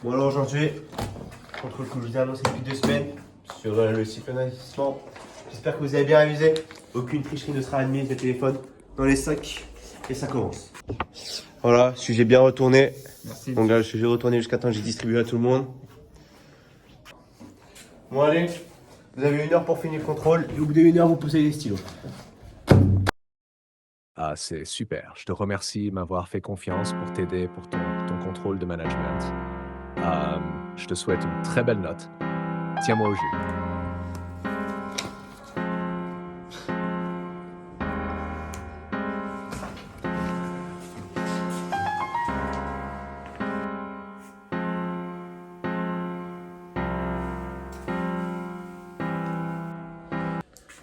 Bon alors aujourd'hui, contrôle que je vous ai annoncé depuis 2 semaines sur le cycle d'investissement. J'espère que vous avez bien amusé. Aucune tricherie ne sera admise, les téléphones dans les sacs et ça commence. Voilà, sujet bien retourné. Merci. Donc là, le sujet retourné jusqu'à temps que j'ai distribué à tout le monde. Bon allez, vous avez 1 heure pour finir le contrôle et au bout d'1 heure, vous posez les stylos. Ah, c'est super. Je te remercie de m'avoir fait confiance pour t'aider pour ton contrôle de management. Je te souhaite une très belle note. Tiens-moi au jus.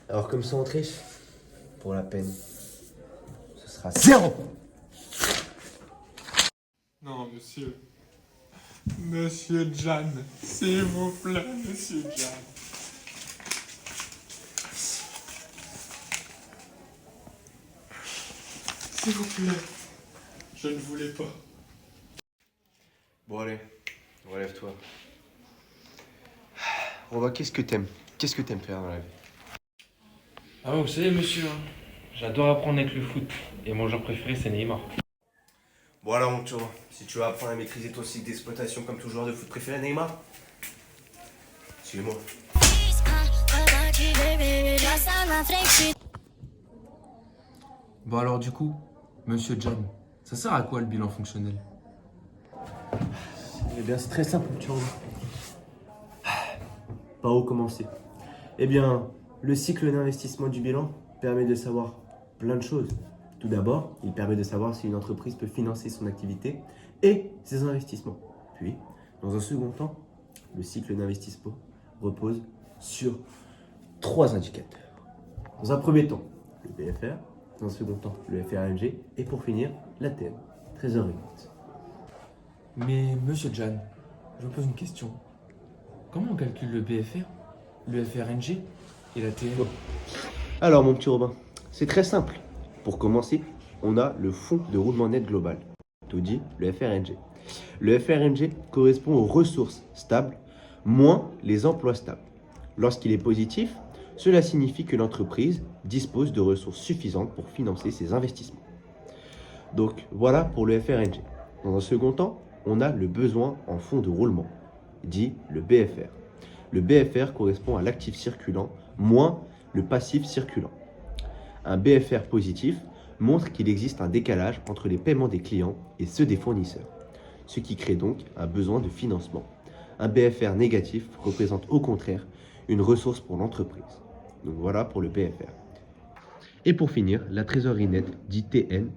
Alors comme ça on triche, pour la peine, ce sera 0. Non, monsieur. Monsieur Jan, s'il vous plaît, monsieur Jan. S'il vous plaît. Je ne voulais pas. Bon allez, relève-toi. Romain, qu'est-ce que t'aimes? Qu'est-ce que t'aimes faire dans la vie? Ah ouais, vous savez, monsieur, j'adore apprendre avec le foot. Et mon joueur préféré, c'est Neymar. Bon alors mon petit Romain, si tu veux apprendre à maîtriser ton cycle d'exploitation comme ton joueur de foot préféré Neymar, suis-moi. Bon alors du coup, monsieur Jan, ça sert à quoi le bilan fonctionnel? Eh bien c'est très simple mon petit Romain. Par où commencer? Eh bien, le cycle d'investissement du bilan permet de savoir plein de choses. Tout d'abord, il permet de savoir si une entreprise peut financer son activité et ses investissements. Puis, dans un second temps, le cycle d'investissement repose sur 3 indicateurs. Dans un premier temps, le BFR, dans un second temps, le FRNG et pour finir, l'ATM, trésorerie nette. Mais monsieur Jan, je me pose une question. Comment on calcule le BFR, le FRNG et la TM? Alors mon petit Robin, c'est très simple. Pour commencer, on a le fonds de roulement net global, tout dit le FRNG. Le FRNG correspond aux ressources stables moins les emplois stables. Lorsqu'il est positif, cela signifie que l'entreprise dispose de ressources suffisantes pour financer ses investissements. Donc voilà pour le FRNG. Dans un second temps, on a le besoin en fonds de roulement, dit le BFR. Le BFR correspond à l'actif circulant moins le passif circulant. Un BFR positif montre qu'il existe un décalage entre les paiements des clients et ceux des fournisseurs, ce qui crée donc un besoin de financement. Un BFR négatif représente au contraire une ressource pour l'entreprise. Donc voilà pour le BFR. Et pour finir, la trésorerie nette, dit TN,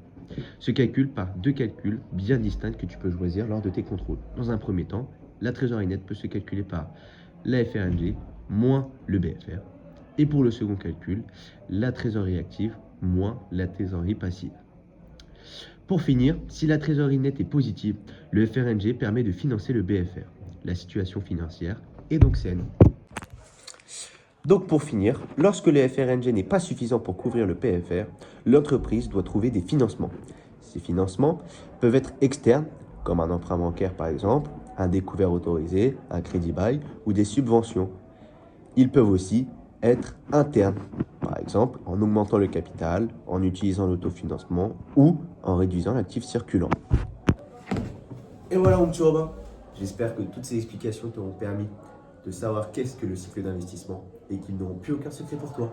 se calcule par 2 calculs bien distincts que tu peux choisir lors de tes contrôles. Dans un premier temps, la trésorerie nette peut se calculer par la FRNG moins le BFR. Et pour le second calcul, la trésorerie active moins la trésorerie passive. Pour finir, si la trésorerie nette est positive, le FRNG permet de financer le BFR. La situation financière est donc saine. Donc pour finir, lorsque le FRNG n'est pas suffisant pour couvrir le PFR, l'entreprise doit trouver des financements. Ces financements peuvent être externes, comme un emprunt bancaire par exemple, un découvert autorisé, un crédit bail ou des subventions. Ils peuvent aussi être internes, par exemple en augmentant le capital, en utilisant l'autofinancement ou en réduisant l'actif circulant. Et voilà mon petit Robin, j'espère que toutes ces explications t'auront permis de savoir qu'est-ce que le cycle d'investissement et qu'ils n'auront plus aucun secret pour toi.